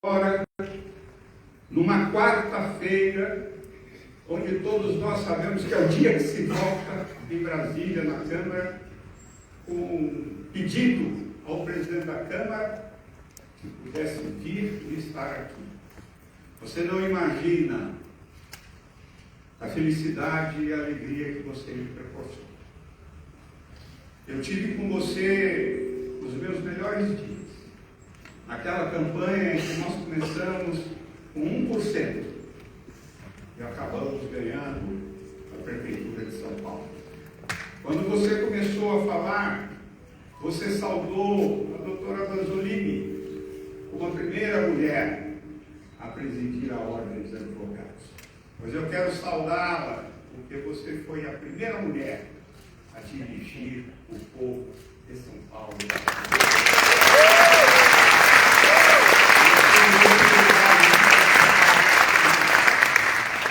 Agora, numa quarta-feira, onde todos nós sabemos que é o dia que se vota em Brasília, na Câmara, com um pedido ao presidente da Câmara que pudesse vir e estar aqui. Você não imagina a felicidade e a alegria que você me proporciona. Eu tive com você os meus melhores dias. Naquela campanha em que nós começamos com 1% e acabamos ganhando a Prefeitura de São Paulo. Quando você começou a falar, você saudou a doutora Vanzolini como a primeira mulher a presidir a Ordem dos Advogados. Pois eu quero saudá-la, porque você foi a primeira mulher a dirigir o povo de São Paulo.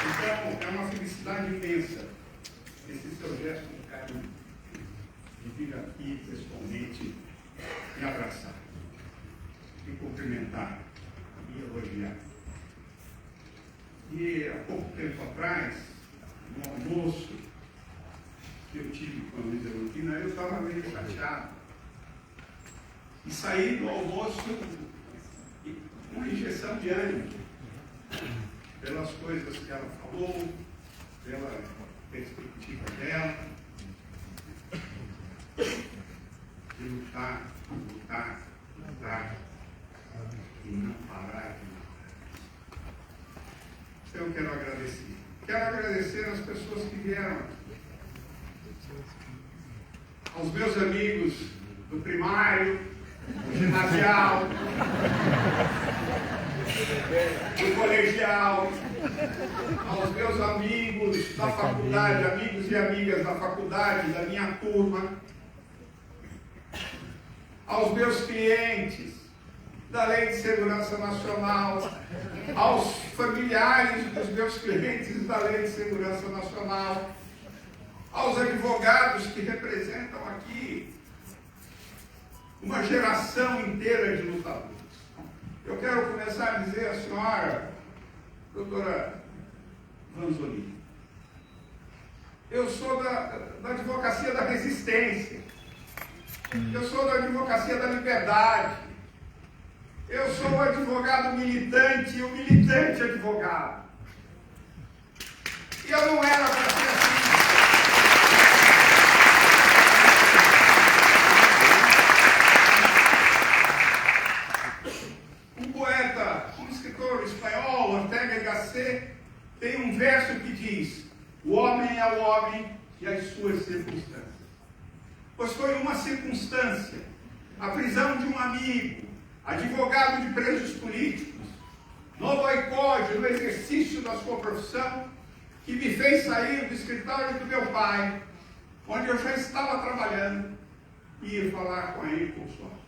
Então, é uma felicidade imensa esse seu gesto de carinho, de vir aqui pessoalmente me abraçar, me cumprimentar, me elogiar. E há pouco tempo atrás, no almoço que eu tive com a Luísa Luquina, eu estava meio chateado. E saí do almoço com uma injeção de ânimo, pelas coisas que ela falou, pela perspectiva dela, de lutar, lutar, lutar, e não parar de lutar. Então eu quero agradecer. Quero agradecer às pessoas que vieram aqui. Aos meus amigos do primário, do ginasial, do colegial, aos meus amigos da faculdade, amigos e amigas da faculdade, da minha turma, aos meus clientes da Lei de Segurança Nacional, aos familiares dos meus clientes da Lei de Segurança Nacional, aos advogados que representam aqui uma geração inteira de lutadores. Eu quero começar a dizer à senhora, doutora Vanzolini, eu sou da advocacia da resistência, eu sou da advocacia da liberdade, eu sou o advogado militante e o militante advogado. E eu não era para ser assim. Um escritor espanhol, Ortega y Gasset, tem um verso que diz: o homem é o homem e as suas circunstâncias. Pois foi uma circunstância, a prisão de um amigo, advogado de presos políticos, no boicote, no exercício da sua profissão, que me fez sair do escritório do meu pai, onde eu já estava trabalhando, e ir falar com ele com sorte.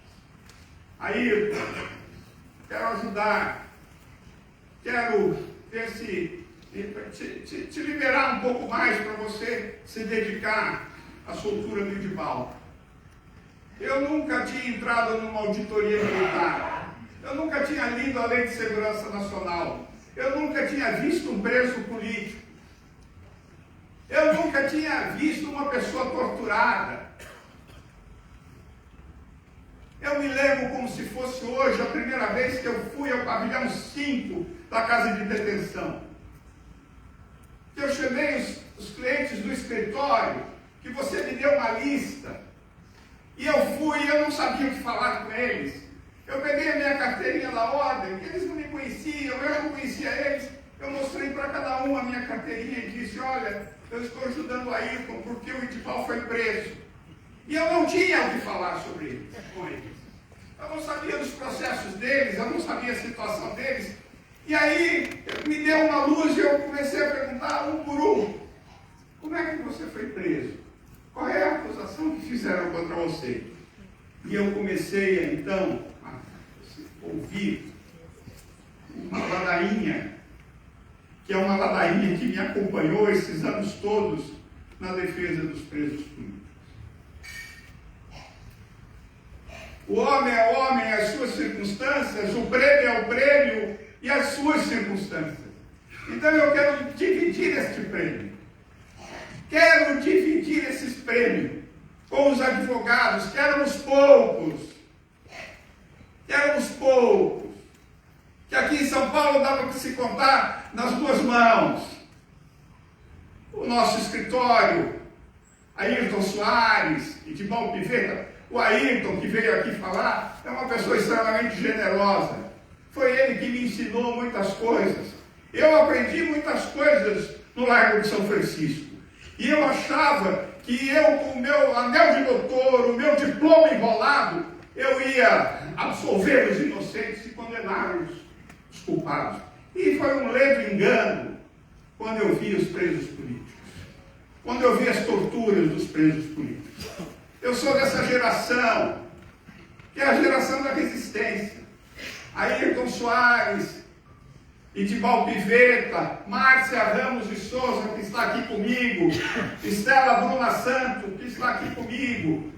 Aí, quero ajudar, quero ver se te liberar um pouco mais para você se dedicar à soltura do Edivaldo. Eu nunca tinha entrado numa auditoria militar, eu nunca tinha lido a Lei de Segurança Nacional, eu nunca tinha visto um preso político, eu nunca tinha visto uma pessoa torturada. Eu me lembro como se fosse hoje a primeira vez que eu fui ao pavilhão 5 da casa de detenção. Eu chamei os clientes do escritório, que você me deu uma lista, e eu fui e eu não sabia o que falar com eles. Eu peguei a minha carteirinha da ordem, eles não me conheciam, eu não conhecia eles. Eu mostrei para cada um a minha carteirinha e disse: olha, eu estou ajudando o Ayrton porque o Edivaldo foi preso. E eu não tinha o que falar sobre eles, com eles. Eu não sabia dos processos deles, eu não sabia a situação deles. E aí me deu uma luz e eu comecei a perguntar um por um: como é que você foi preso? Qual é a acusação que fizeram contra você? E eu comecei então a ouvir uma ladainha, que é uma ladainha que me acompanhou esses anos todos na defesa dos presos políticos. O homem é homem, as suas circunstâncias, o prêmio é o prêmio, e as suas circunstâncias. Então eu quero dividir este prêmio. Quero dividir esses prêmios com os advogados, que éramos poucos. Que aqui em São Paulo dava para se contar nas duas mãos. O nosso escritório, Ayrton Soares e Tibão Piveta. O Ayrton, que veio aqui falar, é uma pessoa extremamente generosa. Foi ele que me ensinou muitas coisas. Eu aprendi muitas coisas no Largo de São Francisco. E eu achava que eu, com o meu anel de doutor, o meu diploma enrolado, eu ia absolver os inocentes e condenar os culpados. E foi um ledo engano quando eu vi os presos políticos. Quando eu vi as torturas dos presos políticos. Eu sou dessa geração, que é a geração da resistência. Ayrton Soares, Itibal Piveta, Márcia Ramos de Souza, que está aqui comigo, Estela Bruna Santo, que está aqui comigo,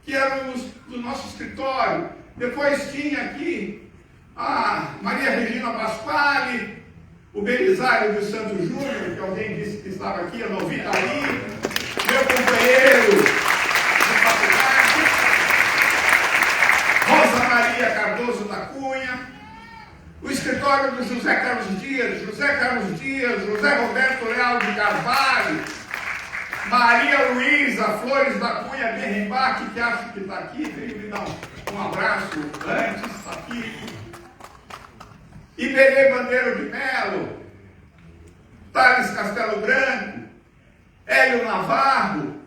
que eram do nosso escritório. Depois tinha aqui a Maria Regina Pasquale, o Belisário dos Santos Júnior, que alguém disse que estava aqui, eu não vi, está ali, meu companheiro de faculdade, Rosa Maria Cardoso da Cunha, o escritório do José Carlos Dias, José Roberto Leal de Carvalho, Maria Luísa Flores da Cunha Berrembach, que acho que está aqui, veio me dar um abraço antes, está aqui. Iberê Bandeiro de Melo, Thales Castelo Branco, Hélio Navarro.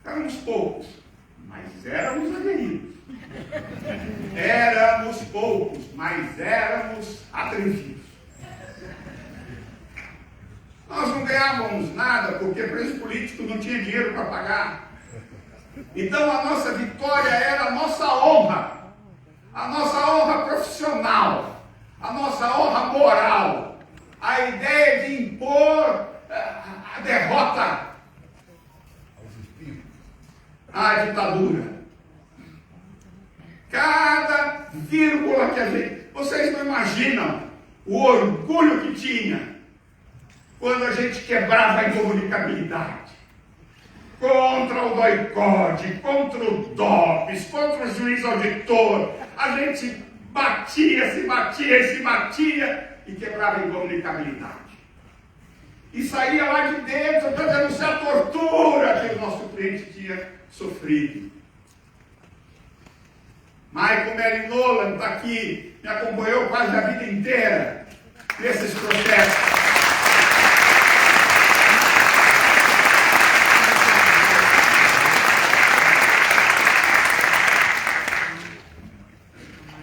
Éramos poucos, mas éramos aguerridos. Éramos poucos, mas éramos atrevidos. Nós não ganhávamos nada, porque preso político não tinha dinheiro para pagar. Então a nossa vitória era a nossa honra profissional, a nossa honra moral, a ideia de impor a derrota à ditadura. Cada vírgula que a gente... Vocês não imaginam o orgulho que tinha quando a gente quebrava a incomunicabilidade. Contra o boicote, contra o DOPS, contra o juiz auditor. A gente se batia e quebrava a incomunicabilidade. E saía lá de dentro para denunciar a tortura que o nosso cliente tinha sofrido. Michael Mary Nolan está aqui, me acompanhou quase a vida inteira nesses processos.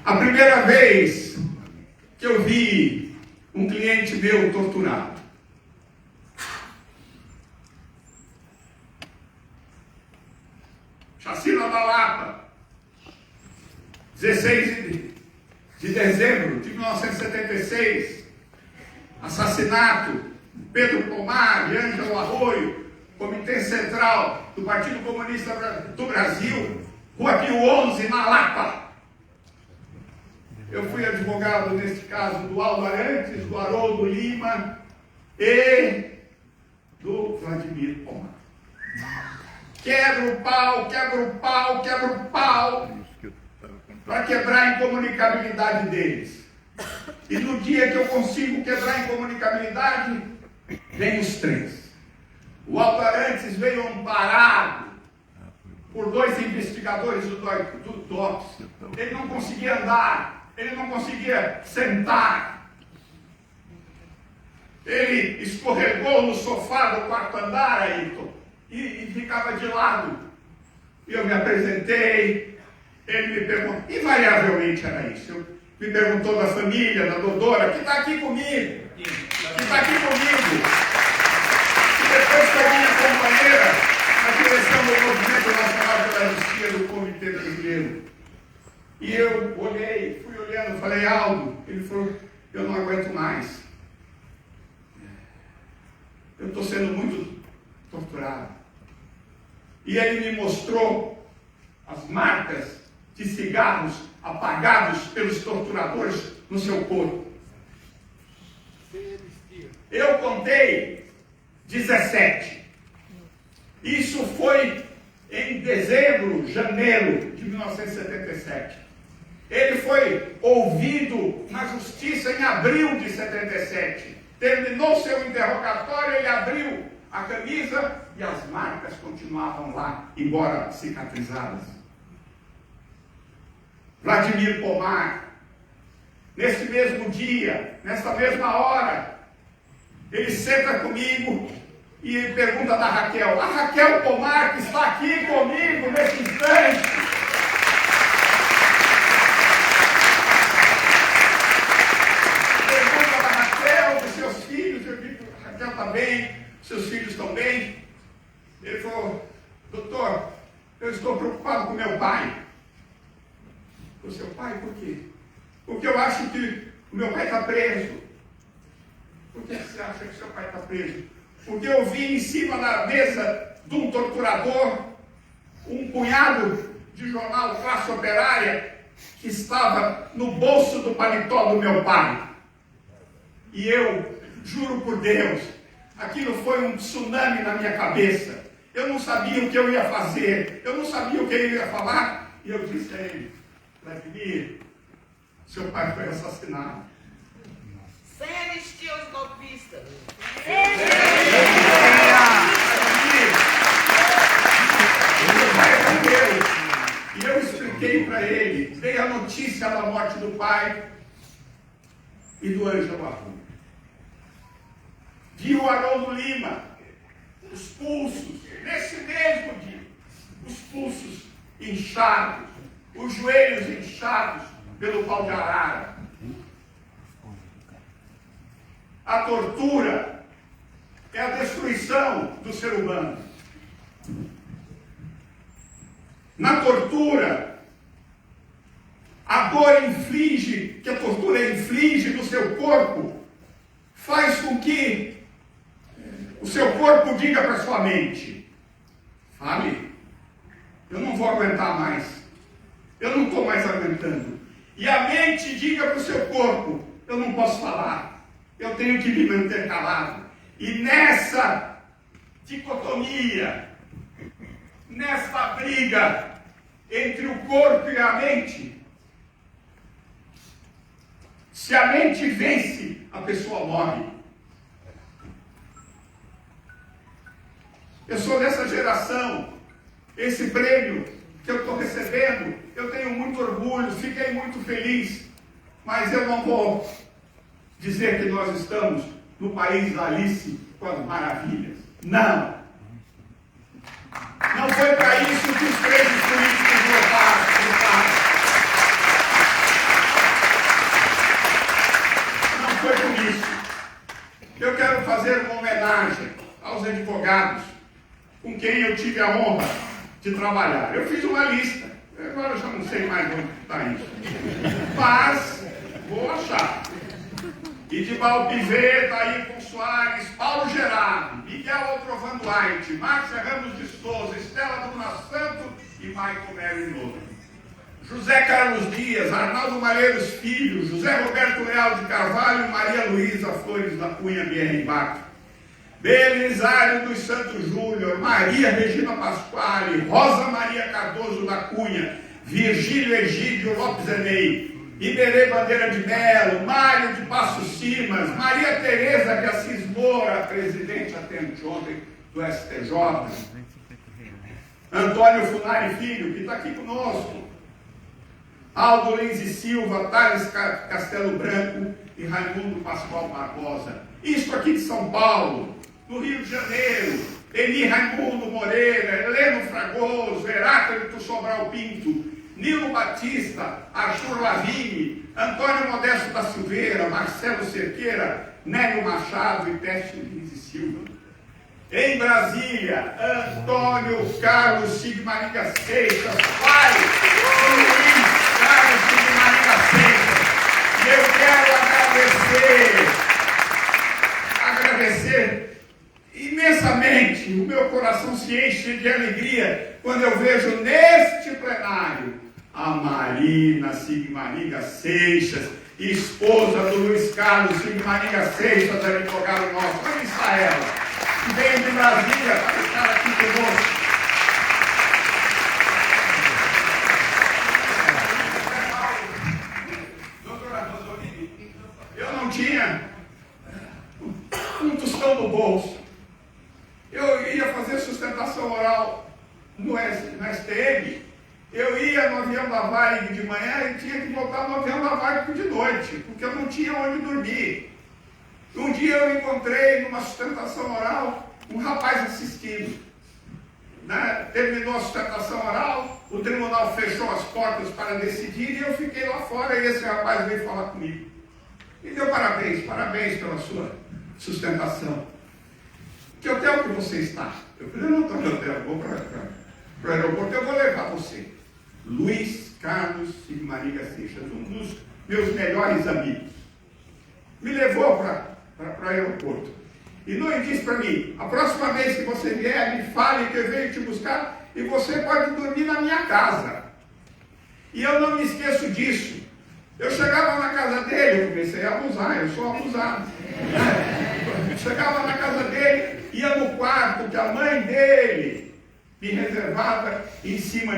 A primeira vez que eu vi um cliente meu torturado, Chacina da Lapa, 16 de dezembro de 1976, assassinato de Pedro Pomar e Ângelo Arroio, Comitê Central do Partido Comunista do Brasil, Rua Pio 11, na Lapa. Eu fui advogado, neste caso, do Aldo Arantes, do Haroldo Lima e do Vladimir Pomar. Quebra o pau para quebrar a incomunicabilidade deles. E no dia que eu consigo quebrar a incomunicabilidade, vem os três. O Aldo Arantes veio amparado por 2 investigadores do DOPS. Ele não conseguia andar, ele não conseguia sentar. Ele escorregou no sofá do quarto andar, Ayrton, e ficava de lado. E eu me apresentei, ele me perguntou, invariavelmente era isso. Me perguntou da família, da Dodora, que está aqui comigo. E depois foi minha companheira na direção do Movimento Nacional pela Anistia do Comitê Brasileiro. E eu fui olhando, falei, Aldo, ele falou, eu não aguento mais. Eu estou sendo muito torturado. e ele me mostrou as marcas de cigarros apagados pelos torturadores no seu corpo. Eu contei 17. Isso foi em dezembro, janeiro de 1977. Ele foi ouvido na justiça em abril de 77. Terminou seu interrogatório, ele abriu a camisa e as marcas continuavam lá, embora cicatrizadas. Vladimir Pomar, nesse mesmo dia, nessa mesma hora, ele senta comigo e pergunta da Raquel. A Raquel Pomar, que está aqui comigo nesse instante. Pergunta da Raquel, dos seus filhos. Eu digo, a Raquel está bem, seus filhos estão bem. Ele falou, doutor, eu estou preocupado com meu pai. O seu pai, por quê? Porque eu acho que o meu pai está preso. Por que você acha que seu pai está preso? Porque eu vi em cima da mesa de um torturador um punhado de jornal Classe Operária que estava no bolso do paletó do meu pai. E eu, juro por Deus, aquilo foi um tsunami na minha cabeça. Eu não sabia o que eu ia fazer, eu não sabia o que eu ia falar. E eu disse a ele, Vladimir, seu pai foi assassinado. Sem anistia aos golpistas. E eu expliquei para ele, dei a notícia da morte do pai e do Ângelo Arruda. Vi o Haroldo Lima, os pulsos, nesse mesmo dia, os pulsos inchados, os joelhos inchados pelo pau de arara. A tortura é a destruição do ser humano. Na tortura, a dor inflige, que a tortura inflige no seu corpo, faz com que o seu corpo diga para sua mente, fale, eu não vou aguentar mais, eu não estou mais aguentando. E a mente diga para o seu corpo, eu não posso falar, eu tenho que me manter calado. E nessa dicotomia, nesta briga entre o corpo e a mente, se a mente vence, a pessoa morre. Eu sou dessa geração, esse prêmio que eu estou recebendo, eu tenho muito orgulho, fiquei muito feliz, mas eu não vou dizer que nós estamos no país da Alice com as maravilhas. Não. Não foi para isso que os presos políticos votaram. Não foi por isso. Eu quero fazer uma homenagem aos advogados com quem eu tive a honra de trabalhar. Eu fiz uma lista. Agora eu já não sei mais onde está isso. Mas vou achar. Edival Pivet, Ayrton Soares, Paulo Gerardo, Miguel Altrovan Duarte, Márcia Ramos de Souza, Estela Bruna Santo e Michael Mary Novo. José Carlos Dias, Arnaldo Malheiros Filho, José Roberto Leal de Carvalho, Maria Luísa Flores da Cunha Bierrimbato, Belisário dos Santos Júnior, Maria Regina Pasquale, Rosa Maria Cardoso da Cunha, Virgílio Egídio Lopes Enei, Iberê Bandeira de Melo, Mário de Passos Simas, Maria Tereza de Assis Moura, presidente até anteontem do STJ, Antônio Funari Filho, que está aqui conosco, Aldo Lins e Silva, Thales Castelo Branco e Raimundo Pascoal Barbosa. Isto aqui de São Paulo, no Rio de Janeiro, Eni Raimundo Moreira, Heleno Fragoso, Heráclito Sobral Pinto, Nilo Batista, Arthur Lavigne, Antônio Modesto da Silveira, Marcelo Cerqueira, Nélio Machado e Teste Lins e Silva. Em Brasília, Antônio Carlos Sigmaringa Seixas, pai do Luiz Carlos Sigmaringa Seixas. E eu quero agradecer imensamente o meu coração se enche de alegria quando eu vejo neste plenário a Marina Sigmaringa Seixas, esposa do Luiz Carlos Sigmaringa Seixas, advogado nosso. Onde está ela? Que veio de Brasília para estar aqui conosco. Eu não tinha um tostão no bolso. Eu ia fazer sustentação oral na STM. Eu ia no avião da Varig de manhã e tinha que voltar no avião da Varig de noite, porque eu não tinha onde dormir. Um dia eu encontrei numa sustentação oral um rapaz assistindo. Terminou a sustentação oral, o tribunal fechou as portas para decidir e eu fiquei lá fora e esse rapaz veio falar comigo. E deu parabéns pela sua sustentação. Que hotel que você está? Eu falei, eu não estou no hotel, vou para o aeroporto, eu vou levar você. Luiz Carlos Sigmaringa Seixas, um dos meus melhores amigos, me levou para o aeroporto. E Luiz disse para mim, a próxima vez que você vier, me fale que eu venho te buscar e você pode dormir na minha casa. E eu não me esqueço disso. Eu chegava na casa dele, eu comecei a abusar, eu sou abusado. Eu chegava na casa dele, ia no quarto que a mãe dele me reservava, em cima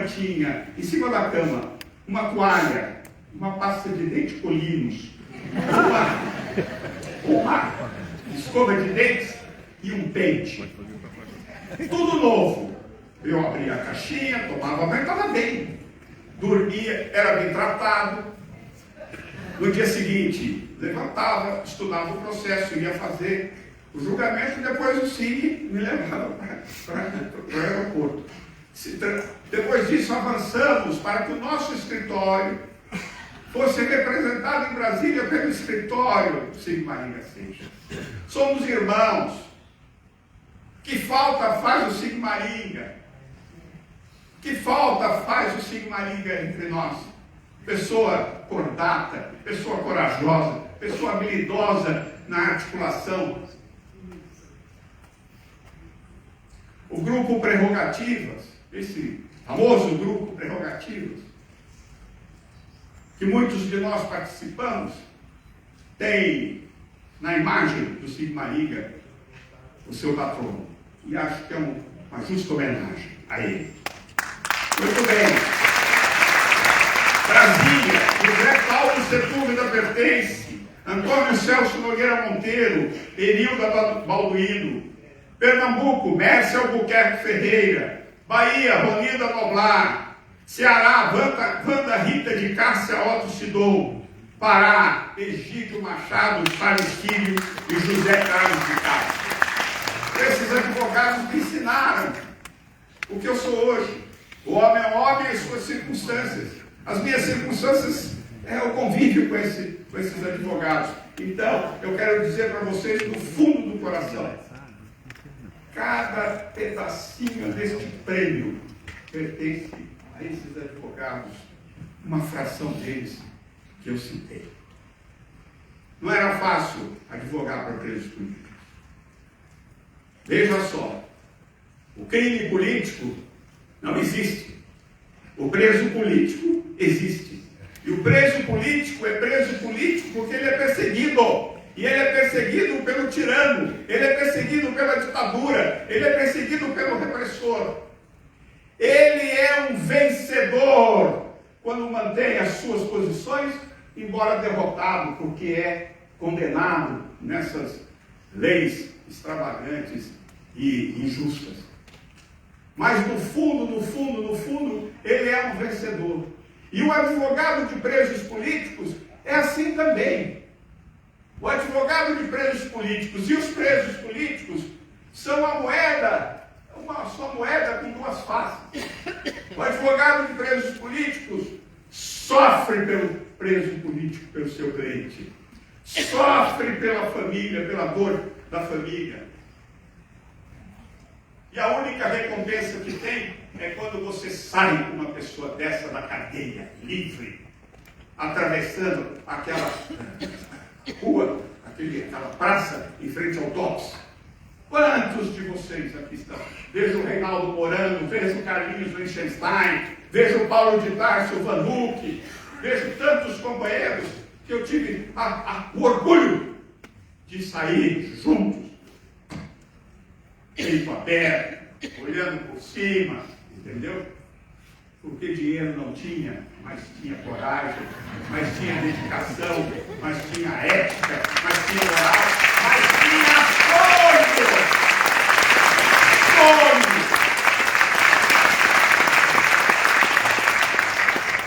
da cama, uma toalha, uma pasta de dente Colinos, uma escova de dentes e um pente. Tudo novo. Eu abria a caixinha, tomava banho, estava bem. Dormia, era bem tratado. No dia seguinte, levantava, estudava o processo, ia fazer o julgamento, depois o SIG me levava para o aeroporto. Depois disso, avançamos para que o nosso escritório fosse representado em Brasília pelo escritório do Sigmaringa Seixas. Somos irmãos. Que falta faz o Sigmaringa? Que falta faz o Sigmaringa entre nós? Pessoa cordata, pessoa corajosa, pessoa habilidosa na articulação. O grupo Prerrogativas, esse famoso grupo Prerrogativas, que muitos de nós participamos, tem na imagem do Sigmaringa o seu patrono. E acho que é uma justa homenagem a ele. Muito bem. Brasília, José Paulo Sepúlveda pertence, Antônio Celso Nogueira Monteiro, Erilda Balduino. Pernambuco, Mércia Albuquerque Ferreira. Bahia, Ronilda Noblar. Ceará, Wanda Rita de Cássia Otto Sidou. Pará, Egídio Machado, Charles Filho e José Carlos de Castro. Esses advogados me ensinaram o que eu sou hoje. O homem é um homem e suas circunstâncias. As minhas circunstâncias é o convívio com esses advogados. Então, eu quero dizer para vocês, no fundo do coração, cada pedacinho deste prêmio pertence a esses advogados, uma fração deles que eu citei. Não era fácil advogar para presos políticos. Veja só, o crime político não existe. O preso político existe. E o preso político é preso político porque ele é perseguido. E ele é perseguido pelo tirano, ele é perseguido pela ditadura, ele é perseguido pelo repressor. Ele é um vencedor quando mantém as suas posições, embora derrotado, porque é condenado nessas leis extravagantes e injustas. Mas no fundo, ele é um vencedor. E o advogado de presos políticos é assim também. O advogado de presos políticos e os presos políticos são a moeda, uma só moeda com duas faces. O advogado de presos políticos sofre pelo preso político, pelo seu cliente. Sofre pela família, pela dor da família. E a única recompensa que tem é quando você sai com uma pessoa dessa da cadeia, livre, atravessando aquela rua, aquela praça em frente ao DOPS. Quantos de vocês aqui estão? Vejo o Reinaldo Morano, vejo o Carlinhos Liechtenstein, vejo o Paulo de Tarso, o Vanucci, vejo tantos companheiros que eu tive o orgulho de sair juntos, peito aberto, olhando por cima, entendeu? Porque dinheiro não tinha, mas tinha coragem, mas tinha dedicação, mas tinha ética, mas tinha moral, mas tinha sonho!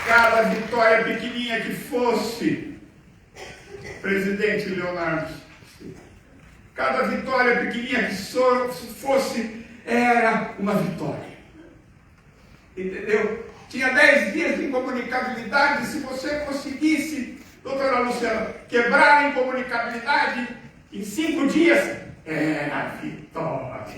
Cada vitória pequenininha que fosse, presidente Leonardo, cada vitória pequenininha que fosse, era uma vitória. Entendeu? Tinha 10 dias de incomunicabilidade. Se você conseguisse, doutora Luciana, quebrar a incomunicabilidade em 5 dias, era vitória.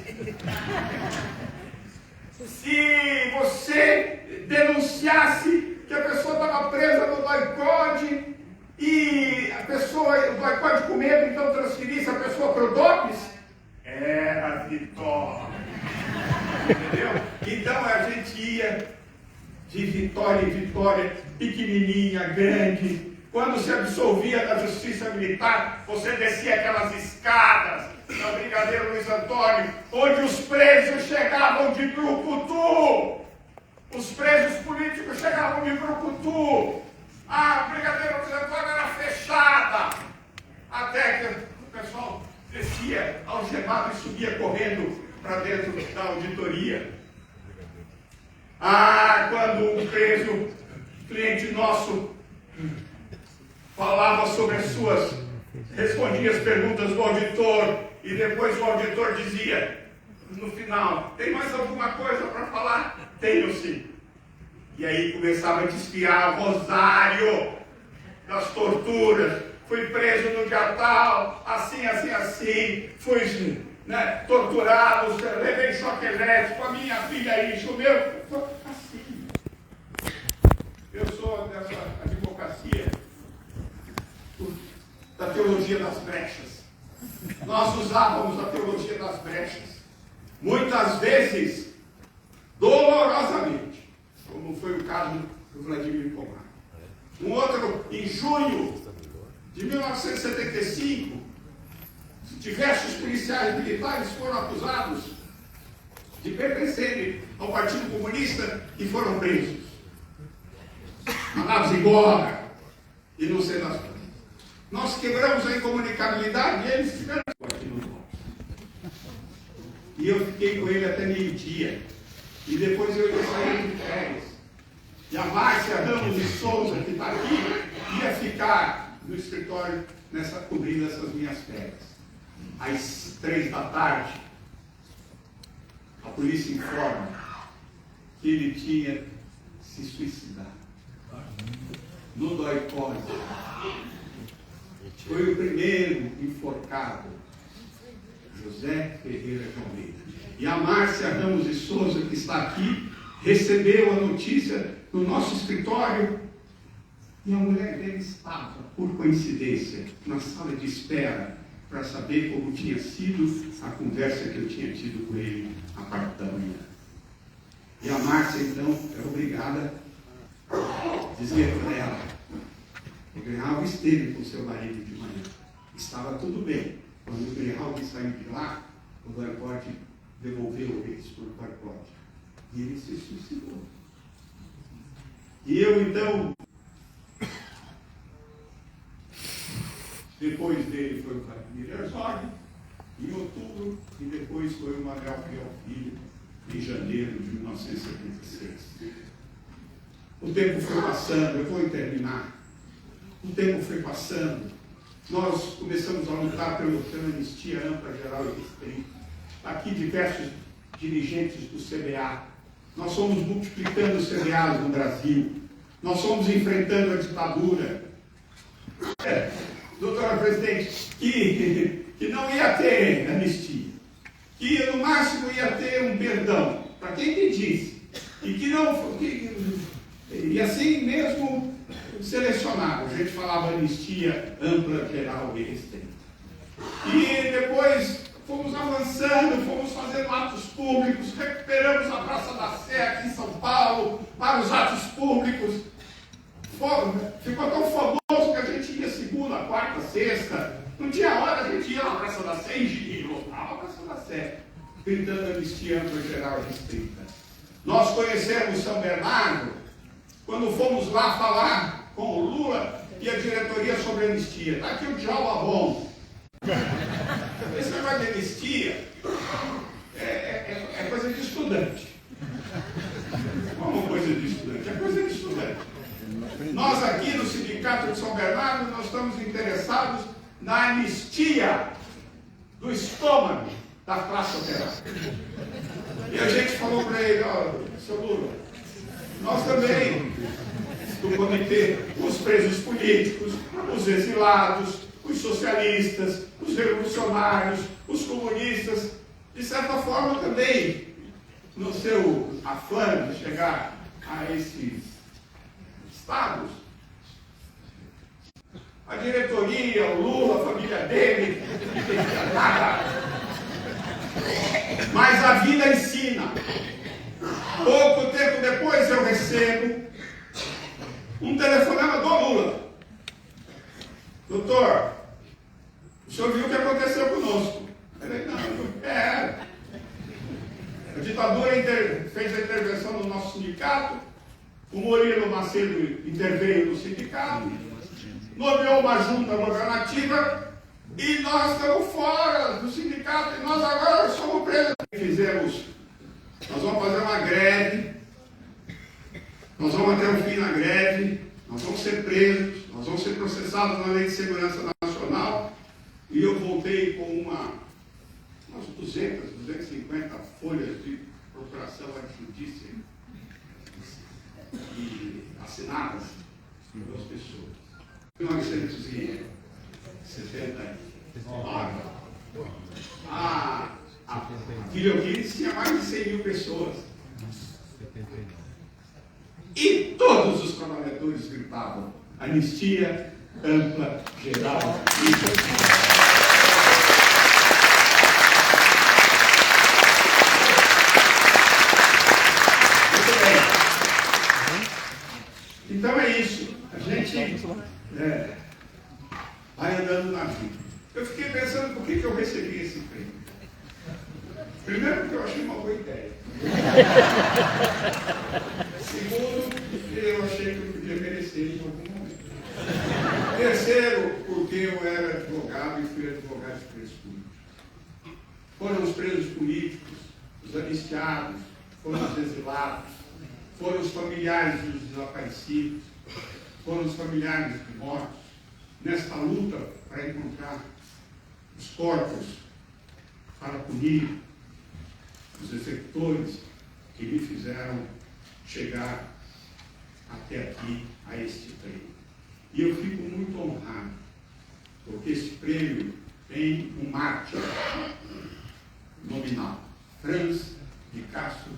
Se você denunciasse que a pessoa estava presa no doicode e a pessoa, o doicode com medo, então transferisse a pessoa para o DOPS, era vitória. Entendeu? Então a gente ia de vitória em vitória, pequenininha, grande. Quando se absolvia da justiça militar, você descia aquelas escadas da Brigadeiro Luiz Antônio, onde os presos chegavam de brucutu. Os presos políticos chegavam de brucutu. A Brigadeiro Luiz Antônio era fechada. Até que o pessoal descia algemado e subia correndo para dentro da auditoria. Quando um preso, cliente nosso, falava sobre as suas, respondia as perguntas do auditor, e depois o auditor dizia, no final, tem mais alguma coisa para falar? Tenho sim. E aí começava a desfiar o rosário das torturas. Fui preso no dia tal, assim, fui torturado, levei choque elétrico, a minha filha isso, o meu, assim. Eu sou dessa advocacia da teologia das brechas. Nós usávamos a teologia das brechas, muitas vezes dolorosamente, como foi o caso do Vladimir Pomar. Um outro, em junho de 1975, diversos policiais militares foram acusados de pertencerem ao Partido Comunista e foram presos. Mandados embora e não sei das coisas. Nós quebramos a incomunicabilidade e eles ficaram aqui no golpe. E eu fiquei com ele até meio-dia. E depois eu ia sair de férias. E a Márcia Ramos de Souza, que está aqui, ia ficar no escritório cobrindo essas minhas férias. Às 3 da tarde, a polícia informa que ele tinha se suicidado no doicode. Foi o primeiro enforcado, José Ferreira de Almeida. E a Márcia Ramos de Souza, que está aqui, recebeu a notícia no nosso escritório e a mulher dele estava, por coincidência, na sala de espera para saber como tinha sido a conversa que eu tinha tido com ele à parte da manhã. E a Márcia, então, é obrigada a dizer para ela: o Greenhalgh esteve com seu marido de manhã. Estava tudo bem. Quando o Greenhalgh saiu de lá, o doicode devolveu eles para o doicode. E ele se suicidou. E eu, então, depois dele foi o Vladimir Herzog, em outubro, e depois foi o Manuel Fiel Filho, em janeiro de 1976. O tempo foi passando, eu vou terminar. O tempo foi passando, nós começamos a lutar pela anistia ampla, geral e restrita. Aqui diversos dirigentes do CBA. Nós fomos multiplicando os CBAs no Brasil. Nós fomos enfrentando a ditadura. Doutora Presidente, que não ia ter anistia, que no máximo ia ter um perdão para quem pedisse, e que não, e assim mesmo selecionado. A gente falava anistia ampla, geral e restrita. E depois fomos avançando, fomos fazendo atos públicos, recuperamos a Praça da Sé aqui em São Paulo, para os atos públicos. Ficou tão famoso que a gente ia segunda, quarta, sexta. Não tinha hora, a gente ia na Praça da Sé e lotava a Praça da Sé, gritando anistia ampla, geral e restrita. Nós conhecemos São Bernardo quando fomos lá falar com o Lula e a diretoria sobre anistia. Está aqui o Djalma Bom. Esse negócio de anistia é coisa de estudante. Não é uma coisa de estudante, é coisa de estudante. Nós aqui no Sindicato de São Bernardo, nós estamos interessados na anistia do estômago da classe operária. E a gente falou para ele, seu Lula, nós também, do comitê, os presos políticos, os exilados, os socialistas, os revolucionários, os comunistas, de certa forma também, no seu afã de chegar a esses estados, a diretoria, o Lula, a família dele, não entendia nada. Mas a vida ensina. Pouco tempo depois eu recebo um telefonema do Lula. Doutor, o senhor viu o que aconteceu conosco? Eu falei, não, a ditadura fez a intervenção no nosso sindicato, o Murilo Macedo interveio no sindicato, nomeou uma junta governativa e nós estamos fora do sindicato e nós agora somos presos. Nós vamos fazer uma greve, nós vamos até o fim na greve, nós vamos ser presos, nós vamos ser processados na Lei de Segurança Nacional. E eu voltei com umas 250 folhas de procuração adjudice e assinadas pelas pessoas. 1979, a Filhokines tinha mais de 100 mil pessoas. E todos os trabalhadores gritavam: anistia ampla, geral e muito bem. Então é isso. A gente vai andando na vida. Eu fiquei pensando por que eu recebi esse prêmio. Primeiro, porque eu achei uma boa ideia. Segundo, eu achei que eu podia merecer em algum momento. Terceiro, porque eu era advogado e fui advogado de presos políticos. Foram os presos políticos, os anistiados, foram os exilados, foram os familiares dos desaparecidos, foram os familiares de mortos, nesta luta para encontrar os corpos, para punir os executores que me fizeram chegar até aqui, a este prêmio. E eu fico muito honrado, porque este prêmio tem um mártir nominal, Franz de Castro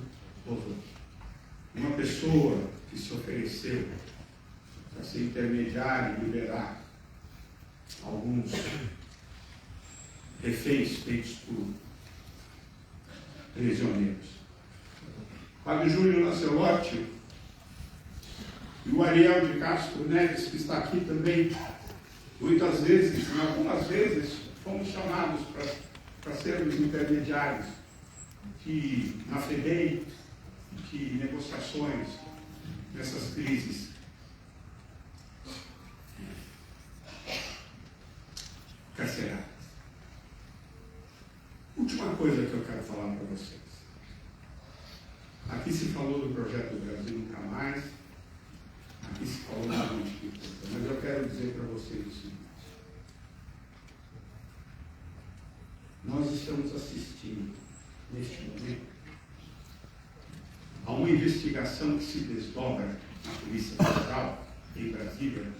Rosa, uma pessoa que se ofereceu para ser intermediário e liberar alguns reféns feitos por prisioneiros. Padre Júlio Lancelotti e o Ariel de Castro Neves, que está aqui também, muitas vezes, algumas vezes, fomos chamados para sermos intermediários na FEBEM, de negociações nessas crises. Carcerárias. Última coisa que eu quero falar para vocês. Aqui se falou do projeto do Brasil Nunca Mais, aqui se falou de um monte de coisa, mas eu quero dizer para vocês o seguinte. Nós estamos assistindo, neste momento, a uma investigação que se desdobra na Polícia Federal, em Brasília,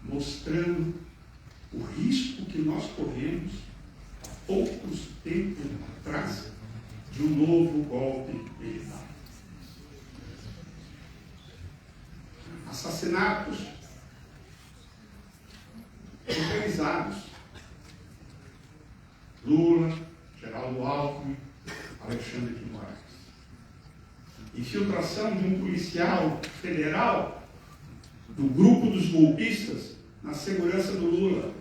mostrando o risco que nós corremos há poucos tempos atrás de um novo golpe militar. Assassinatos organizados. Lula, de um policial federal do grupo dos golpistas na segurança do Lula.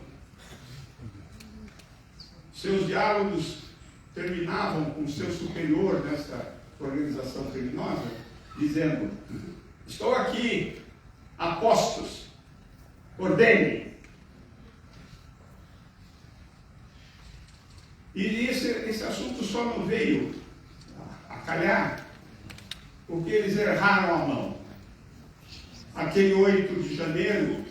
Seus diálogos terminavam com seu superior nessa organização criminosa, dizendo: estou aqui a postos, ordene. E esse assunto só não veio a calhar porque eles erraram a mão. Aquele 8 de janeiro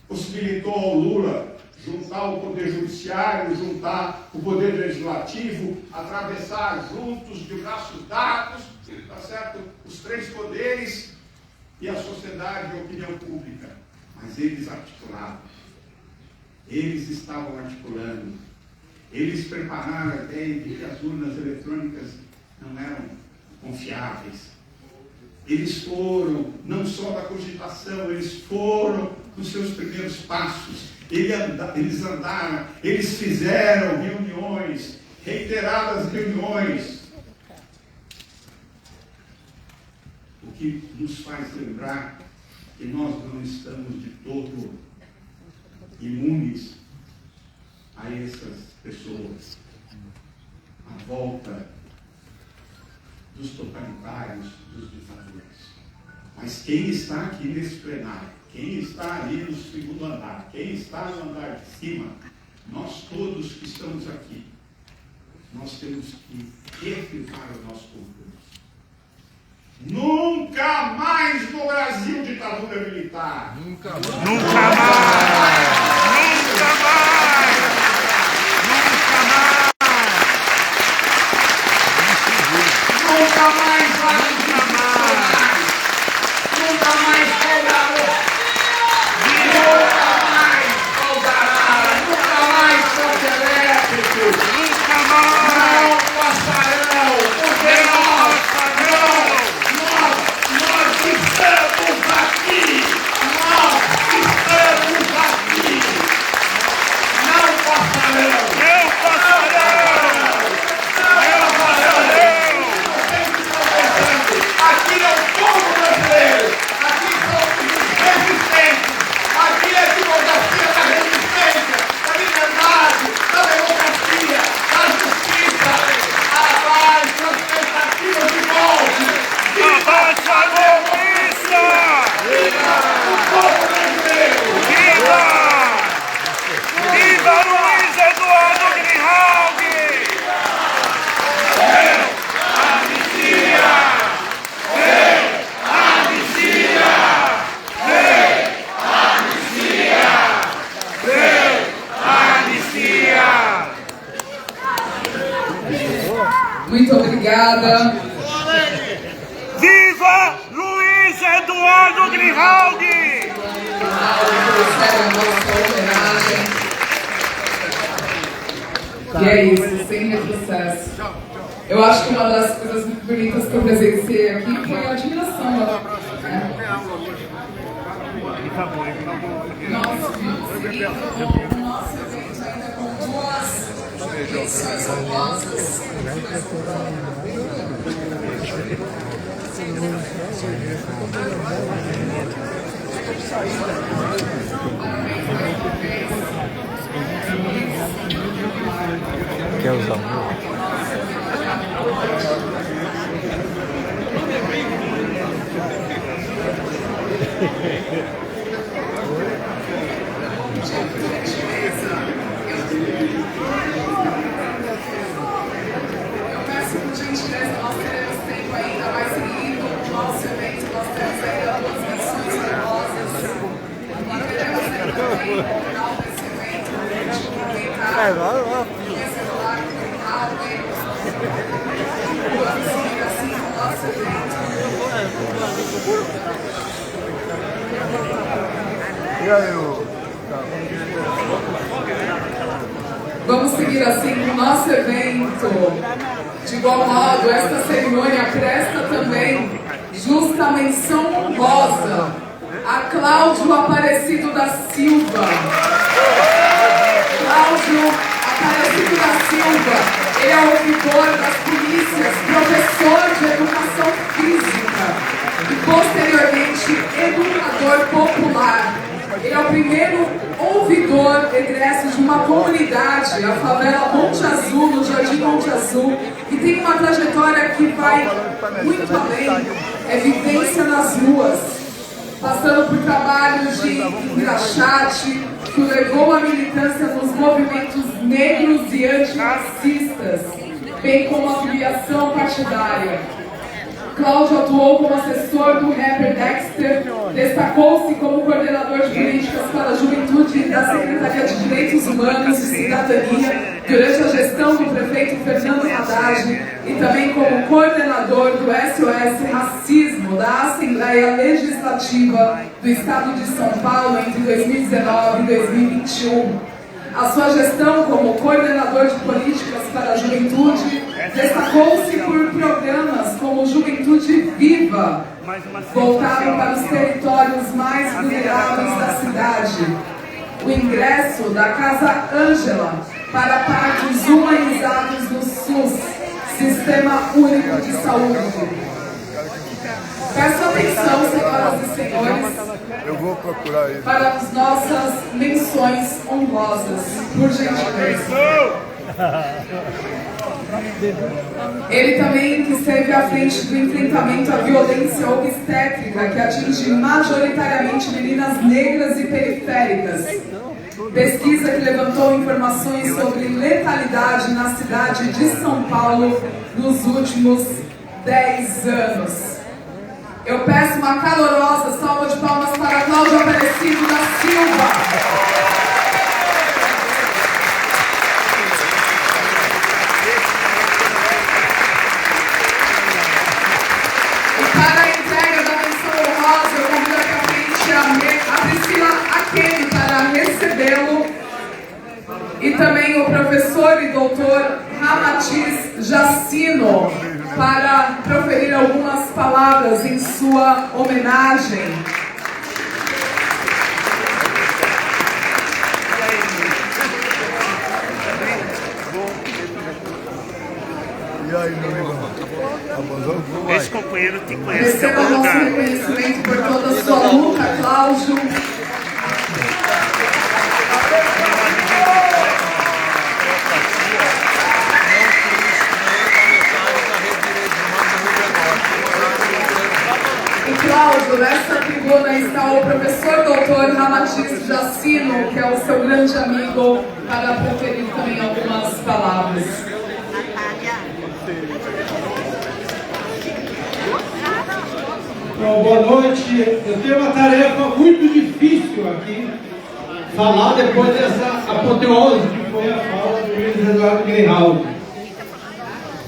possibilitou ao Lula juntar o poder judiciário, juntar o poder legislativo, atravessar juntos, de braços dados, tá certo? Os três poderes e a sociedade e a opinião pública. Mas eles articulavam. Eles estavam articulando. Eles prepararam a ideia de que as urnas eletrônicas não eram confiáveis. Eles foram, não só da cogitação, eles foram nos seus primeiros passos. Eles andaram, eles fizeram reuniões, reiteradas reuniões. O que nos faz lembrar que nós não estamos de todo imunes a essas pessoas. A volta dos totalitários, dos ditadores. Mas quem está aqui nesse plenário, quem está ali no segundo andar, quem está no andar de cima, nós todos que estamos aqui, nós temos que reafirmar o nosso compromisso. Nunca mais no Brasil ditadura militar. Nunca mais! Nunca mais! Nunca mais! Nunca mais vários institucionais. Nunca mais folgará. Nunca mais folgará. Nunca mais choque elétrico. Nunca mais! Não passarão. Porque nós estamos aqui. Nós estamos aqui. Não passarão. Não passarão! Aqui é o povo brasileiro, aqui são os resistentes, aqui é a democracia da resistência, da liberdade, da democracia, da justiça, a paz, tentativa de golpe. Abaixa a golpista! Viva o povo brasileiro! Viva! Viva Luiz Eduardo Grijalg! Muito obrigada. Viva Luiz Eduardo Grijalg! E é isso, sem retrocesso. Eu acho que uma das coisas muito bonitas que eu presenciei aqui foi a admiração. Né? Nosso evento ainda com duas menções honrosas. Quer usar o meu? Eu peço por gentileza, nós teremos tempo ainda, mas seguindo o nosso evento, nós temos ainda duas menções honrosas. E teremos ainda também, no final desse evento, a gente aproveitar esse celular final, vamos seguir assim com o nosso evento. E aí, Vamos seguir assim com o nosso evento. De igual modo, esta cerimônia presta também justa menção honrosa a Cláudio Aparecido da Silva. Cláudio Aparecido da Silva, ele é ouvidor das polícias, professor de educação física, primeiro ouvidor egresso de uma comunidade, a favela Monte Azul, no Jardim Monte Azul, que tem uma trajetória que vai muito além, é vivência nas ruas, passando por trabalhos de engraxate, que o levou à militância nos movimentos negros e antirracistas, bem como a filiação partidária. Cláudio atuou como assessor do rapper Dexter, destacou-se como coordenador de políticas para a juventude da Secretaria de Direitos Humanos e Cidadania durante a gestão do prefeito Fernando Haddad e também como coordenador do SOS Racismo da Assembleia Legislativa do Estado de São Paulo entre 2019 e 2021. A sua gestão como coordenador de políticas para a juventude destacou-se por programas como Juventude Viva, voltado para os territórios mais vulneráveis da cidade, o ingresso da Casa Ângela para partos humanizados do SUS, Sistema Único de Saúde. Peço atenção, senhoras e senhores, Eu vou procurar ele. para as nossas menções honrosas, por gentileza. Ele também que esteve à frente do enfrentamento à violência obstétrica, que atinge majoritariamente meninas negras e periféricas. Pesquisa que levantou informações sobre letalidade na cidade de São Paulo nos últimos 10 anos. Eu peço uma calorosa salva de palmas para Cláudio Aparecido da Silva. E para a entrega da menção honrosa, eu convido a Priscila Aquene para recebê-lo. E também o professor e doutor Ramatiz Jacino para proferir algumas palavras em sua homenagem. E aí, meu amigo? Tá bonzão? Esse companheiro te conhece de Receba algum nosso lugar. reconhecimento por toda a sua luta, Cláudio. E Cláudio, nesta tribuna está o professor doutor Ramatiz Jacino, que é o seu grande amigo, para proferir também algumas palavras. Bom, boa noite. Eu tenho uma tarefa muito difícil aqui, falar depois dessa apoteose que foi a fala do Luiz Eduardo Grijaldi.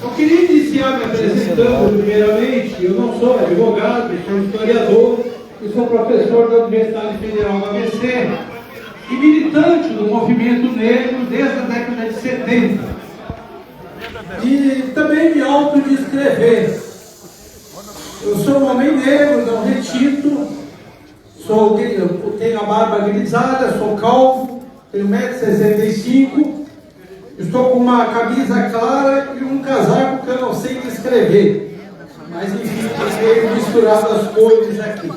Eu queria iniciar me apresentando, primeiramente. Eu não sou advogado, sou historiador e sou professor da Universidade Federal da ABC e militante do movimento negro desde a década de 70. E também me autodescrever. Eu sou um homem negro, não retinto, tenho a barba grisalha, sou calvo, tenho 1,65 m, estou com uma camisa clara e um casaco que eu não sei descrever. Mas enfim, tenho misturado as cores aqui.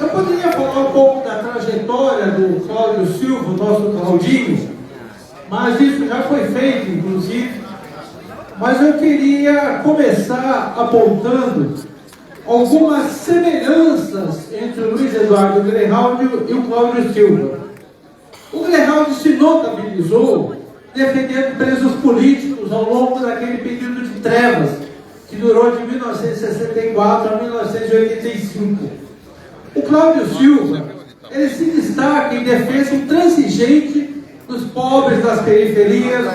Eu poderia falar um pouco da trajetória do Cláudio Silva, nosso Claudinho, mas isso já foi feito, inclusive. Mas eu queria começar apontando algumas semelhanças entre o Luiz Eduardo Grijaldi e o Cláudio Silva. O Grijaldi se notabilizou defendendo presos políticos ao longo daquele período de trevas, que durou de 1964 a 1985. O Cláudio Silva, ele se destaca em defesa intransigente dos pobres das periferias,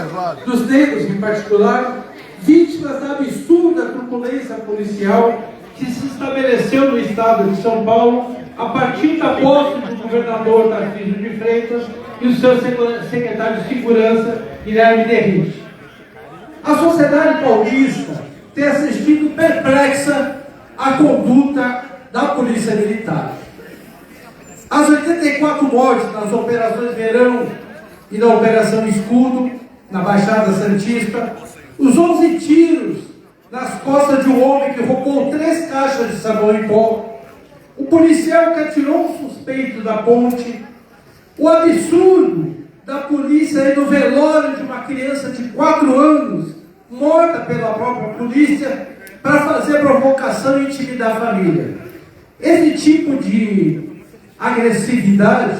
dos negros em particular, vítimas da absurda turbulência policial que se estabeleceu no estado de São Paulo a partir da posse do governador Tarcísio de Freitas e o seu secretário de Segurança, Guilherme Derrite. A sociedade paulista tem assistido perplexa à conduta da Polícia Militar. As 84 mortes nas operações Verão e na Operação Escudo, na Baixada Santista, os 11 tiros nas costas de um homem que roubou 3 caixas de sabão em pó, o policial policial que atirou um suspeito da ponte, o absurdo da polícia ir no velório de uma criança de 4 anos, morta pela própria polícia, para fazer provocação e intimidar a família. Esse tipo de agressividade,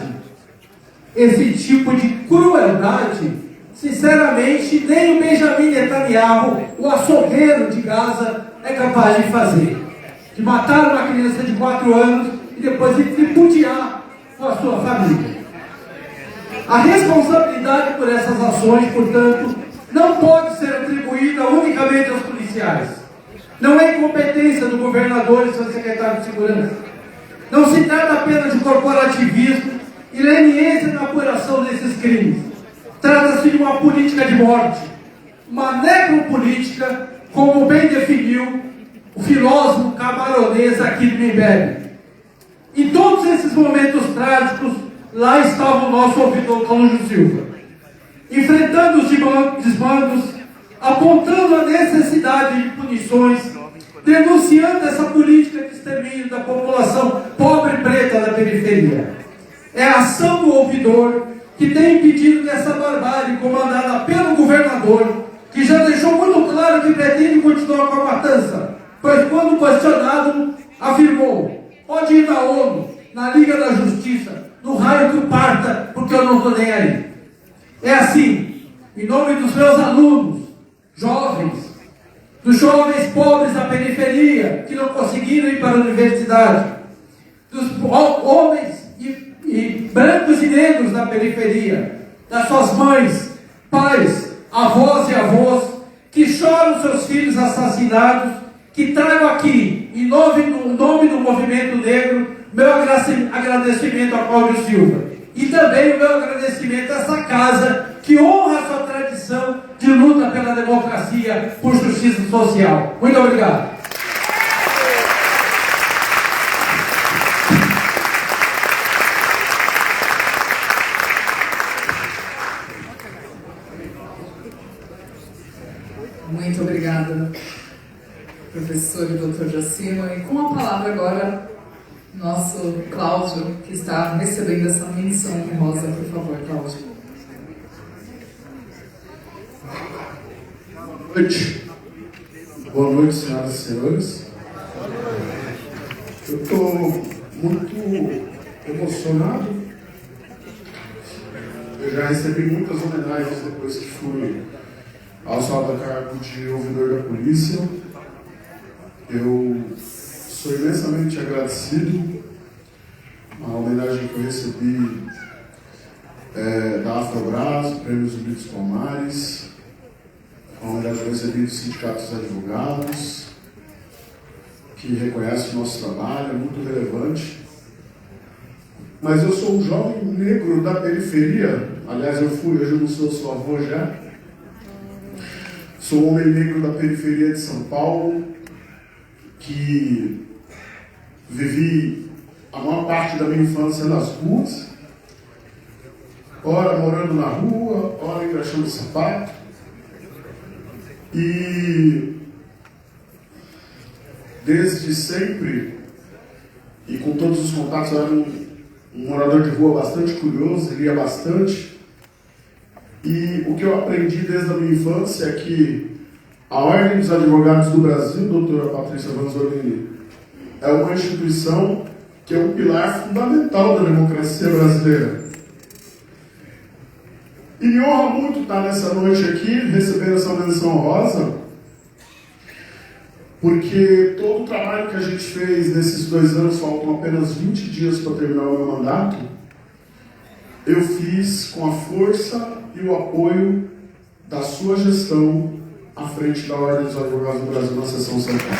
esse tipo de crueldade, sinceramente, nem o Benjamin Netanyahu, o açougueiro de Gaza, é capaz de fazer. De matar uma criança de 4 anos e depois de tripudiar a sua família. A responsabilidade por essas ações, portanto, não pode ser atribuída unicamente aos policiais. Não é incompetência do governador e seu secretário de segurança. Não se trata apenas de corporativismo e leniência na apuração desses crimes. Trata-se de uma política de morte, uma necropolítica, como bem definiu o filósofo camaronês aqui do Mimbebe. Em todos esses momentos trágicos, lá estava o nosso ouvidor Cláudio Silva, enfrentando os desmandos, apontando a necessidade de punições, denunciando essa política de extermínio da população pobre e preta da periferia. É a ação do ouvidor que tem impedido dessa barbárie comandada pelo governador, que já deixou muito claro que pretende continuar com a matança, pois quando questionado, afirmou: pode ir na ONU, na Liga da Justiça, no raio que o parta, porque eu não estou nem aí. É assim, em nome dos meus alunos, jovens, dos jovens pobres da periferia, que não conseguiram ir para a universidade, dos homens e brancos e negros da periferia, das suas mães, pais, avós e avós, que choram seus filhos assassinados, que trago aqui, em nome do movimento negro, meu agradecimento a Cláudio Silva. E também o meu agradecimento a essa casa, que honra a sua tradição de luta pela democracia, por justiça social. Muito obrigado. Muito obrigada, professor e doutor Jacima. E com a palavra agora, nosso Cláudio, que está recebendo essa menção honrosa. Por favor, Cláudio. Boa noite, senhoras e senhores. Eu estou muito emocionado. Eu já recebi muitas homenagens depois que fui alçado a cargo de ouvidor da polícia. Eu sou imensamente agradecido à homenagem que eu recebi da Afrobras, Prêmio Zumbi dos Palmares, a homenagem que eu recebi do Sindicato dos Advogados, que reconhece o nosso trabalho, é muito relevante. Mas eu sou um jovem negro da periferia, aliás, hoje eu não sou seu avô já. Sou um homem negro da periferia de São Paulo, que vivi a maior parte da minha infância nas ruas, ora morando na rua, ora engraxando sapato. E desde sempre, e com todos os contatos, eu era um morador de rua bastante curioso, lia bastante. E o que eu aprendi desde a minha infância é que a Ordem dos Advogados do Brasil, doutora Patrícia Vanzolini, é uma instituição que é um pilar fundamental da democracia brasileira. E me honra muito estar nessa noite aqui, recebendo essa menção honrosa, porque todo o trabalho que a gente fez nesses 2 anos, faltam apenas 20 dias para terminar o meu mandato, eu fiz com a força e o apoio da sua gestão à frente da Ordem dos Advogados do Brasil na Seção São Paulo.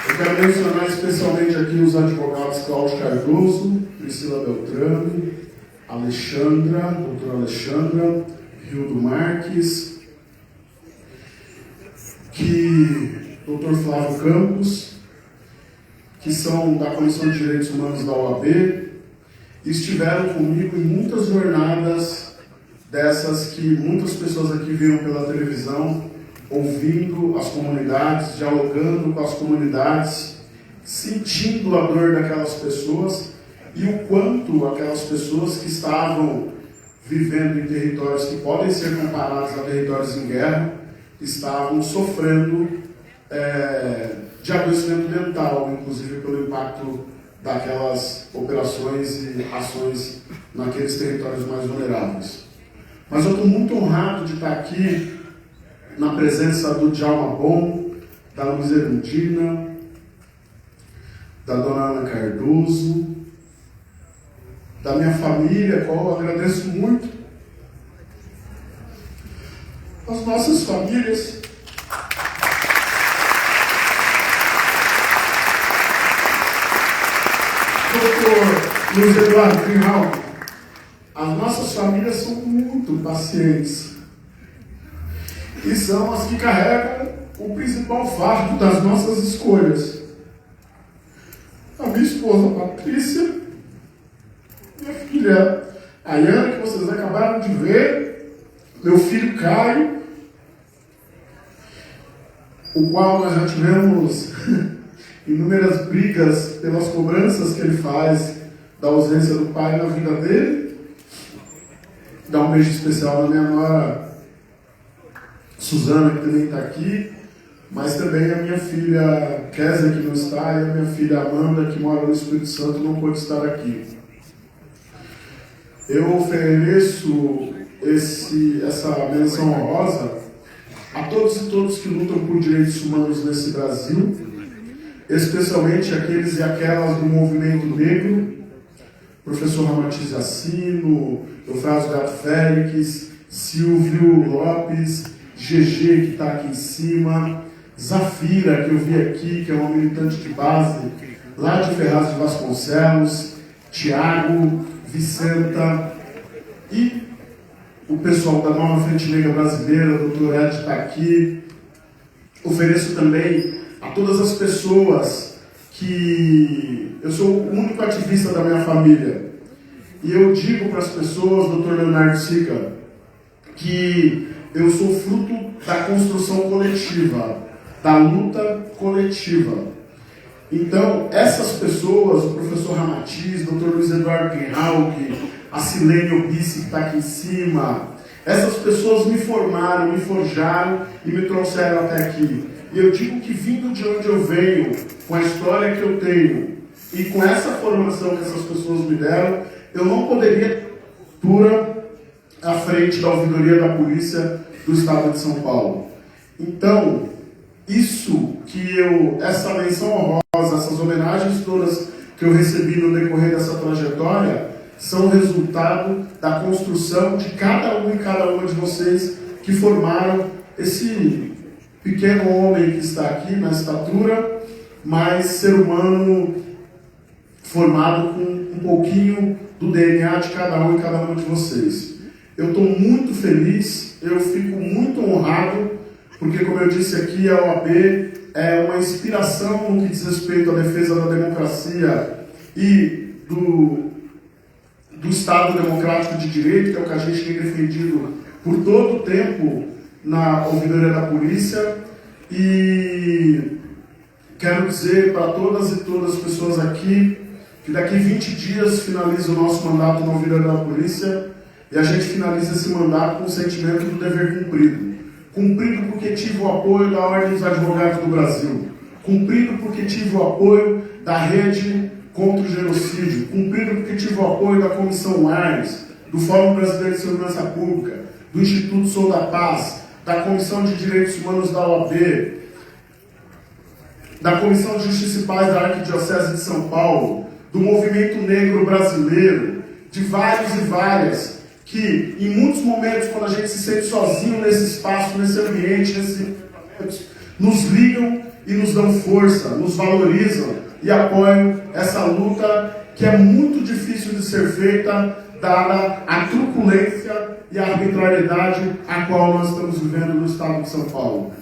Eu quero mencionar especialmente aqui os advogados Cláudio Cardoso, Priscila Beltrame, doutora Alexandra, Rildo Marques, doutor Flávio Campos, que são da Comissão de Direitos Humanos da OAB, estiveram comigo em muitas jornadas dessas que muitas pessoas aqui viram pela televisão, ouvindo as comunidades, dialogando com as comunidades, sentindo a dor daquelas pessoas e o quanto aquelas pessoas que estavam vivendo em territórios que podem ser comparados a territórios em guerra, estavam sofrendo de adoecimento mental, inclusive pelo impacto daquelas operações e ações naqueles territórios mais vulneráveis. Mas eu estou muito honrado de estar aqui na presença do Djalma Bom, da Luiz Erundina, da Dona Ana Cardoso, da minha família, a qual eu agradeço muito, as nossas famílias, Dr. Luiz Eduardo Grimaldi. As nossas famílias são muito pacientes e são as que carregam o principal fardo das nossas escolhas. A minha esposa Patrícia, minha filha Ayana, que vocês acabaram de ver, meu filho Caio, o qual nós já tivemos inúmeras brigas pelas cobranças que ele faz da ausência do pai na vida dele. Dá um beijo especial na minha nora Suzana, que também está aqui, mas também a minha filha Kézia, que não está, e a minha filha Amanda, que mora no Espírito Santo, não pôde estar aqui. Eu ofereço essa menção honrosa a todos e todas que lutam por direitos humanos nesse Brasil, especialmente aqueles e aquelas do movimento negro, professor Ramatiz Assino, Eufrásio Gato Félix, Silvio Lopes, GG, que está aqui em cima, Zafira, que eu vi aqui, que é uma militante de base, lá de Ferraz de Vasconcelos, Tiago, Vicenta, e o pessoal da Nova Frente Negra Brasileira, o Dr. Ed está aqui. Ofereço também a todas as pessoas que... Eu sou o único ativista da minha família. E eu digo para as pessoas, Dr. Leonardo Sica, que eu sou fruto da construção coletiva, da luta coletiva. Então, essas pessoas, o professor Ramatiz, Dr. Luiz Eduardo Grimaldi, a Silene Obice, que está aqui em cima, essas pessoas me formaram, me forjaram e me trouxeram até aqui. E eu digo que, vindo de onde eu venho, com a história que eu tenho e com essa formação que essas pessoas me deram, eu não poderia à frente da ouvidoria da polícia do Estado de São Paulo. Então, essa menção honrosa, essas homenagens todas que eu recebi no decorrer dessa trajetória, são resultado da construção de cada um e cada uma de vocês que formaram esse pequeno homem que está aqui na estatura, mas ser humano formado com um pouquinho do DNA de cada um e cada uma de vocês. Eu estou muito feliz, eu fico muito honrado, porque, como eu disse aqui, a OAB é uma inspiração no que diz respeito à defesa da democracia e do Estado Democrático de Direito, que é o que a gente tem defendido por todo o tempo na ouvidoria da polícia. E quero dizer para todas e todas as pessoas aqui que daqui 20 dias finaliza o nosso mandato na ouvidoria da polícia e a gente finaliza esse mandato com o sentimento do dever cumprido. Cumprido porque tive o apoio da Ordem dos Advogados do Brasil. Cumprido porque tive o apoio da Rede contra o Genocídio. Cumprido porque tive o apoio da Comissão Aires, do Fórum Brasileiro de Segurança Pública, do Instituto Sou da Paz, da Comissão de Direitos Humanos da OAB, da Comissão de Justiça e Paz da Arquidiocese de São Paulo, do Movimento Negro Brasileiro, de vários e várias, que em muitos momentos, quando a gente se sente sozinho nesse espaço, nesse ambiente, nos ligam e nos dão força, nos valorizam e apoiam essa luta que é muito difícil de ser feita, dada a truculência e a arbitrariedade a qual nós estamos vivendo no Estado de São Paulo.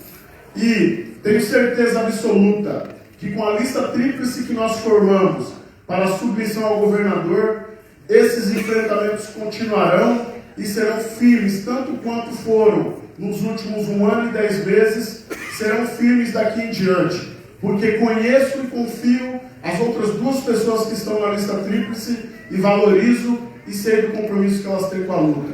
E tenho certeza absoluta que com a lista tríplice que nós formamos para a submissão ao governador, esses enfrentamentos continuarão e serão firmes, tanto quanto foram nos últimos 1 ano e 10 meses, serão firmes daqui em diante, porque conheço e confio as outras 2 pessoas que estão na lista tríplice e valorizo e sei do compromisso que elas têm com a luta.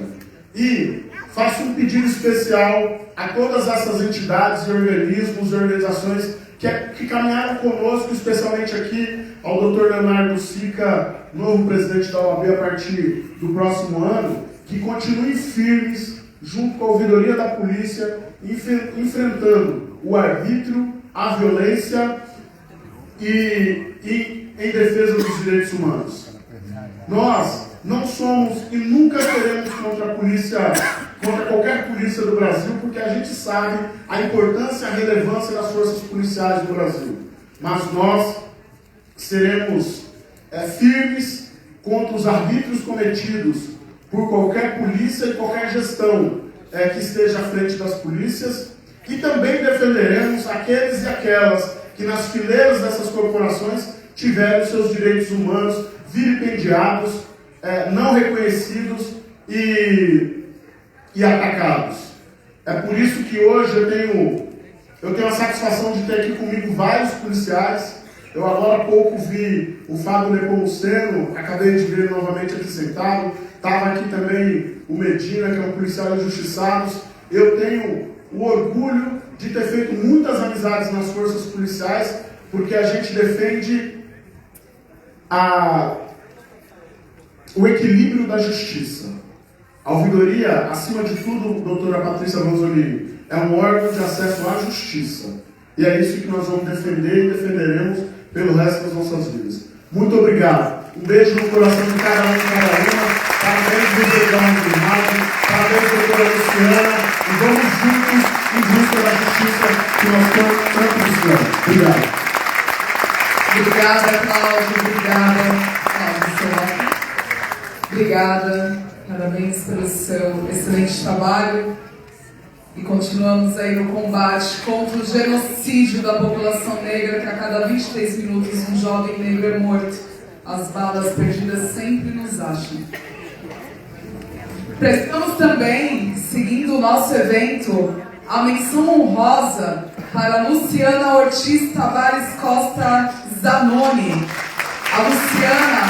E faço um pedido especial a todas essas entidades e organismos e organizações que caminharam conosco, especialmente aqui ao Dr. Leonardo Sica, novo presidente da OAB a partir do próximo ano, que continuem firmes junto com a ouvidoria da polícia, enfrentando o arbítrio, a violência e em defesa dos direitos humanos. Nós não somos e nunca seremos contra a polícia, contra qualquer polícia do Brasil, porque a gente sabe a importância e a relevância das forças policiais do Brasil. Mas nós seremos firmes contra os arbítrios cometidos por qualquer polícia e qualquer gestão que esteja à frente das polícias, e também defenderemos aqueles e aquelas que nas fileiras dessas corporações tiveram seus direitos humanos vilipendiados, não reconhecidos e atacados. É por isso que hoje eu tenho a satisfação de ter aqui comigo vários policiais. Eu agora há pouco vi o Fábio Nepomuceno, acabei de ver novamente aqui sentado. Estava aqui também o Medina, que é um policial injustiçados. Eu tenho o orgulho de ter feito muitas amizades nas forças policiais, porque a gente defende o equilíbrio da justiça. A ouvidoria, acima de tudo, doutora Patrícia Manzolini, é um órgão de acesso à justiça. E é isso que nós vamos defender e defenderemos pelo resto das nossas vidas. Muito obrigado. Um beijo no coração de cada um e cada uma. Parabéns, doutora Manzolini. Parabéns, doutora Luciana. E vamos juntos em busca da justiça que nós tanto buscamos. Obrigado. Obrigada, Cláudio. Obrigada, obrigada. Parabéns pelo seu excelente trabalho. E continuamos aí no combate contra o genocídio da população negra, que a cada 23 minutos um jovem negro é morto. As balas perdidas sempre nos acham. Prestamos também, seguindo o nosso evento, a menção honrosa para Luciana Ortiz Tavares Costa Zanoni. A Luciana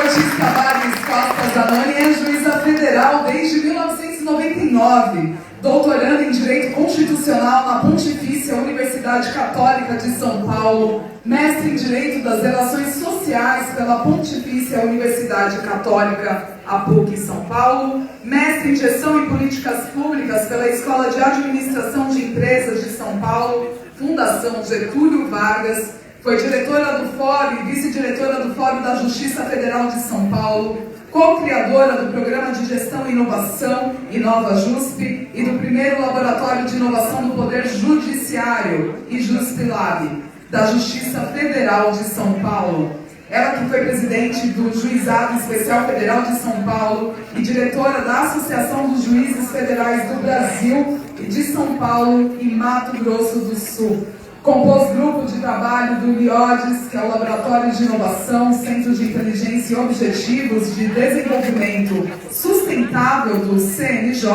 Ortiz Tavares Costa Zanoni é juíza federal desde 1999, doutoranda em Direito Constitucional na Pontifícia Universidade Católica de São Paulo, mestre em Direito das Relações Sociais pela Pontifícia Universidade Católica, a PUC São Paulo, mestre em Gestão e Políticas Públicas pela Escola de Administração de Empresas de São Paulo, Fundação Getúlio Vargas, foi diretora do Fórum e vice-diretora do Fórum da Justiça Federal de São Paulo, co-criadora do Programa de Gestão e Inovação, InovaJusP, e do primeiro Laboratório de Inovação do Poder Judiciário, IJusP-Lab, da Justiça Federal de São Paulo. Ela que foi presidente do Juizado Especial Federal de São Paulo e diretora da Associação dos Juízes Federais do Brasil e de São Paulo e Mato Grosso do Sul. Compôs grupo de trabalho do LIODES, que é o Laboratório de Inovação, Centro de Inteligência e Objetivos de Desenvolvimento Sustentável do CNJ,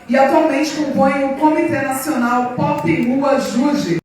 e atualmente compõe o Comitê Nacional Pop Rua Jude.